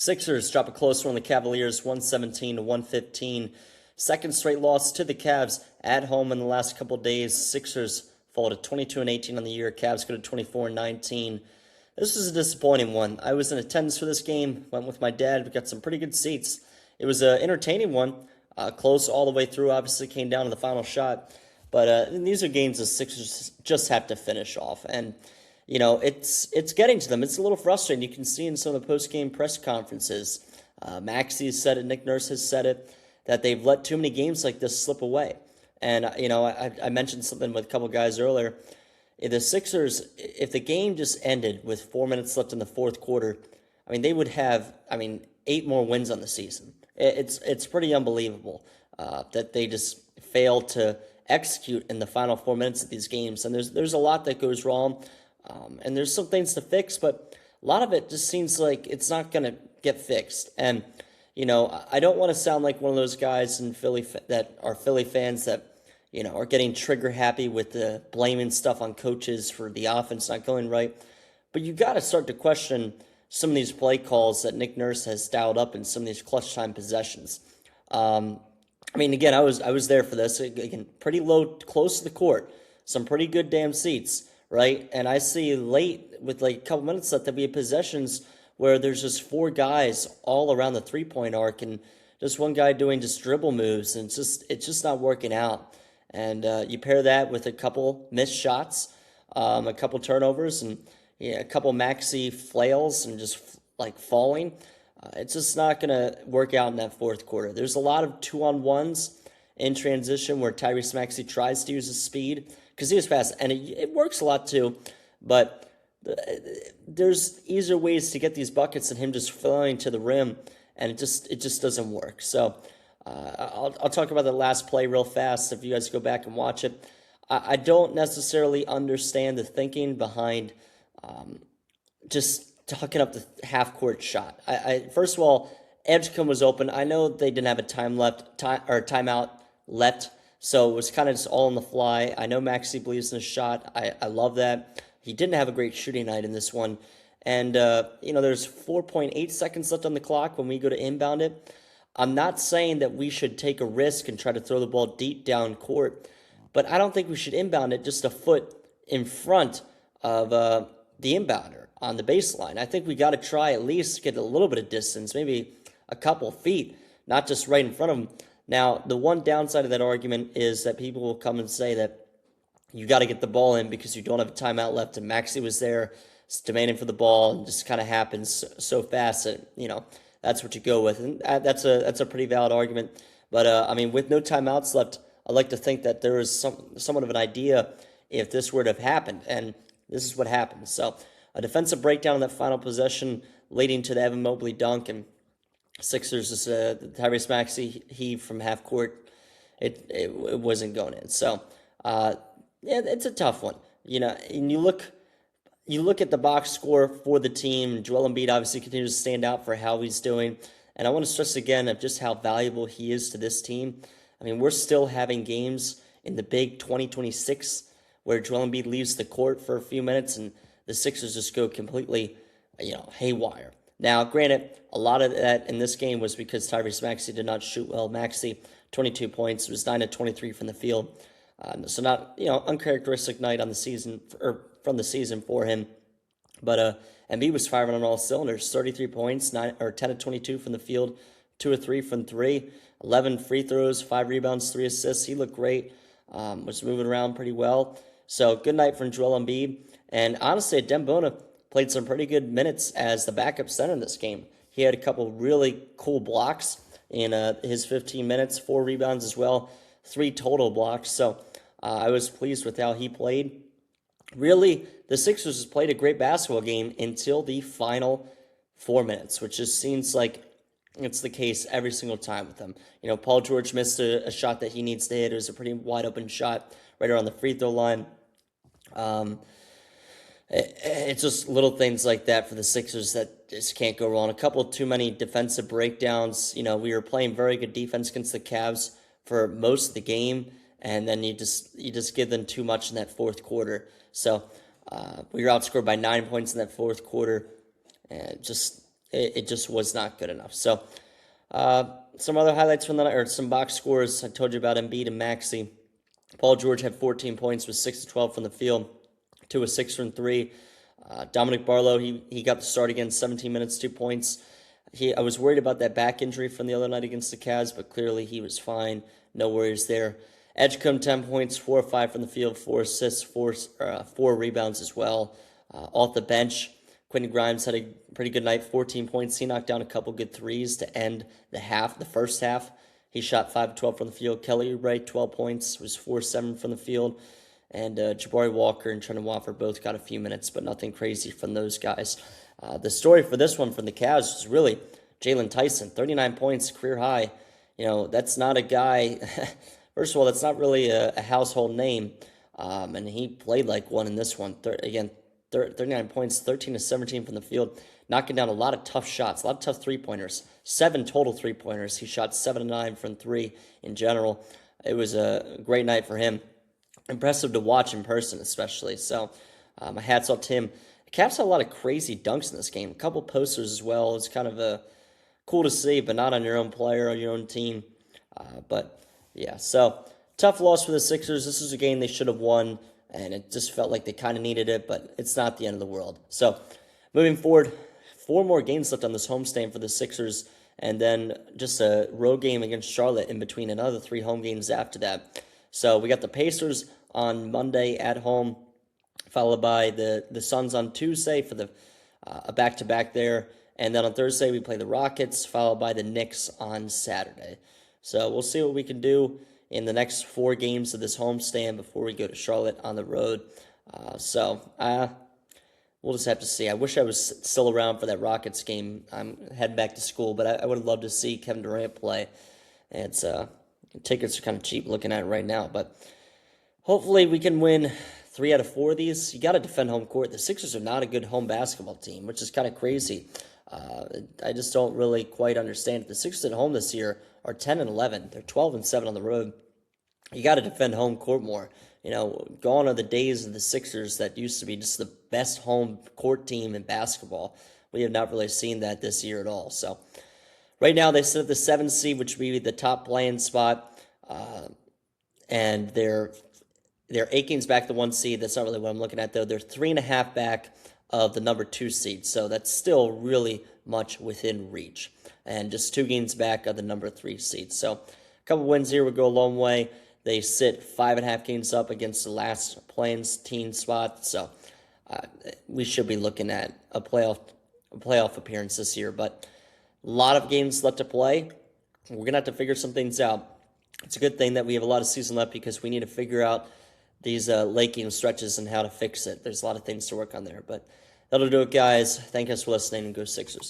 Sixers drop a close one on the Cavaliers, 117 to 115. Second straight loss to the Cavs at home in the last couple of days. Sixers fall to 22 and 18 on the year. Cavs go to 24 and 19. This was a disappointing one. I was in attendance for this game. Went with my dad. We got some pretty good seats. It was an entertaining one. Close all the way through. Obviously came down to the final shot. But these are games the Sixers just have to finish off. And it's getting to them. It's a little frustrating. You can see in some of the post-game press conferences, Maxey has said it, Nick Nurse has said it, that they've let too many games like this slip away. And, I mentioned something with a couple guys earlier. The Sixers, if the game just ended with 4 minutes left in the fourth quarter, they would have, 8 more wins on the season. It's pretty unbelievable that they just failed to execute in the final 4 minutes of these games. And there's a lot that goes wrong. And there's some things to fix, but a lot of it just seems like it's not going to get fixed. And, I don't want to sound like one of those guys in Philly that are Philly fans that, are getting trigger happy with the blaming stuff on coaches for the offense not going right. But you got to start to question some of these play calls that Nick Nurse has dialed up in some of these clutch time possessions. Again, I was there for this. Again, pretty low, close to the court. Some pretty good damn seats. Right, and I see late with like a couple minutes left, there'll be possessions where there's just 4 guys all around the 3-point arc, and just one guy doing just dribble moves, and it's just not working out. And you pair that with a couple missed shots, a couple turnovers, and a couple Maxey flails and just like falling. It's just not gonna work out in that fourth quarter. There's a lot of 2-on-1s in transition where Tyrese Maxey tries to use his speed, because he was fast, and it works a lot too, but there's easier ways to get these buckets than him just flowing to the rim, and it just doesn't work. So I'll talk about the last play real fast if you guys go back and watch it. I don't necessarily understand the thinking behind just tucking up the half-court shot. First of all, Edgecombe was open. I know they didn't have a timeout left, so it was kind of just all on the fly. I know Maxey believes in his shot. I love that. He didn't have a great shooting night in this one. And, there's 4.8 seconds left on the clock when we go to inbound it. I'm not saying that we should take a risk and try to throw the ball deep down court, but I don't think we should inbound it just a foot in front of the inbounder on the baseline. I think we got to try at least get a little bit of distance, maybe a couple feet, not just right in front of him. Now, the one downside of that argument is that people will come and say that you got to get the ball in because you don't have a timeout left, and Maxey was there demanding for the ball, and just kind of happens so fast that, that's what you go with. And that's a pretty valid argument. But, with no timeouts left, I like to think that there is somewhat of an idea if this were to have happened, and this is what happened. So, a defensive breakdown in that final possession leading to the Evan Mobley dunk, and Sixers just Tyrese Maxey heave from half court. It wasn't going in. So it's a tough one. And you look at the box score for the team. Joel Embiid obviously continues to stand out for how he's doing. And I want to stress again of just how valuable he is to this team. We're still having games in the big 2026 where Joel Embiid leaves the court for a few minutes and the Sixers just go completely, haywire. Now, granted, a lot of that in this game was because Tyrese Maxey did not shoot well. Maxey, 22 points, was 9 of 23 from the field. So not, uncharacteristic night on the season, or from the season for him. But Embiid was firing on all cylinders, 33 points, 10 of 22 from the field, 2 of 3 from 3, 11 free throws, 5 rebounds, 3 assists. He looked great, was moving around pretty well. So good night from Joel Embiid. And honestly, Dembona played some pretty good minutes as the backup center in this game. He had a couple really cool blocks in his 15 minutes, 4 rebounds as well, 3 total blocks. So I was pleased with how he played. Really, the Sixers has played a great basketball game until the final 4 minutes, which just seems like it's the case every single time with them. Paul George missed a shot that he needs to hit. It was a pretty wide open shot right around the free throw line. It's just little things like that for the Sixers that just can't go wrong. A couple too many defensive breakdowns. We were playing very good defense against the Cavs for most of the game, and then you just give them too much in that fourth quarter. So we were outscored by 9 points in that fourth quarter, and just it just was not good enough. So some other highlights from the night, or some box scores. I told you about Embiid and Maxey. Paul George had 14 points with 6 of 12 from the field, 2 of 6 from 3. Dominic Barlow, he got the start again, 17 minutes, 2 points. I was worried about that back injury from the other night against the Cavs, but clearly he was fine. No worries there. Edgecombe, 10 points, 4 of 5 from the field, 4 assists, 4 rebounds as well. Off the bench, Quentin Grimes had a pretty good night, 14 points. He knocked down a couple good threes to end the first half. He shot 5 of 12 from the field. Kelly Oubre, 12 points, was 4-7 from the field. And Jabari Walker and Trendon Watford both got a few minutes, but nothing crazy from those guys. The story for this one from the Cavs was really Jalen Tyson, 39 points, career high. That's not a guy, first of all, that's not really a household name, and he played like one in this one. 39 points, 13 to 17 from the field, knocking down a lot of tough shots, a lot of tough three-pointers, 7 total three-pointers. He shot 7 of 9 from 3 in general. It was a great night for him. Impressive to watch in person, especially. So, my hats off to him. The Cavs had a lot of crazy dunks in this game. A couple posters as well. It's kind of cool to see, but not on your own player or your own team. But, yeah, so tough loss for the Sixers. This was a game they should have won, and it just felt like they kind of needed it, but it's not the end of the world. So, moving forward, 4 more games left on this homestand for the Sixers, and then just a road game against Charlotte in between another 3 home games after that. So, we got the Pacers on Monday at home, followed by the Suns on Tuesday for a back-to-back there. And then on Thursday, we play the Rockets, followed by the Knicks on Saturday. So we'll see what we can do in the next 4 games of this homestand before we go to Charlotte on the road. We'll just have to see. I wish I was still around for that Rockets game. I'm heading back to school, but I would have loved to see Kevin Durant play. And tickets are kind of cheap looking at it right now, but hopefully we can win 3 out of 4 of these. You got to defend home court. The Sixers are not a good home basketball team, which is kind of crazy. I just don't really quite understand it. The Sixers at home this year are 10-11. They're 12-7 on the road. You got to defend home court more. Gone are the days of the Sixers that used to be just the best home court team in basketball. We have not really seen that this year at all. So right now they sit at the 7th seed, which would be the top playing spot, and they're Aikens back the 1 seed. That's not really what I'm looking at, though. They're 3.5 back of the number 2 seed, so that's still really much within reach. And just 2 games back of the number 3 seed. So a couple wins here would go a long way. They sit 5.5 games up against the last playing team spot, so we should be looking at a playoff appearance this year. But a lot of games left to play. We're going to have to figure some things out. It's a good thing that we have a lot of season left because we need to figure out these late game stretches and how to fix it. There's a lot of things to work on there. But that'll do it, guys. Thank you for listening, and go Sixers.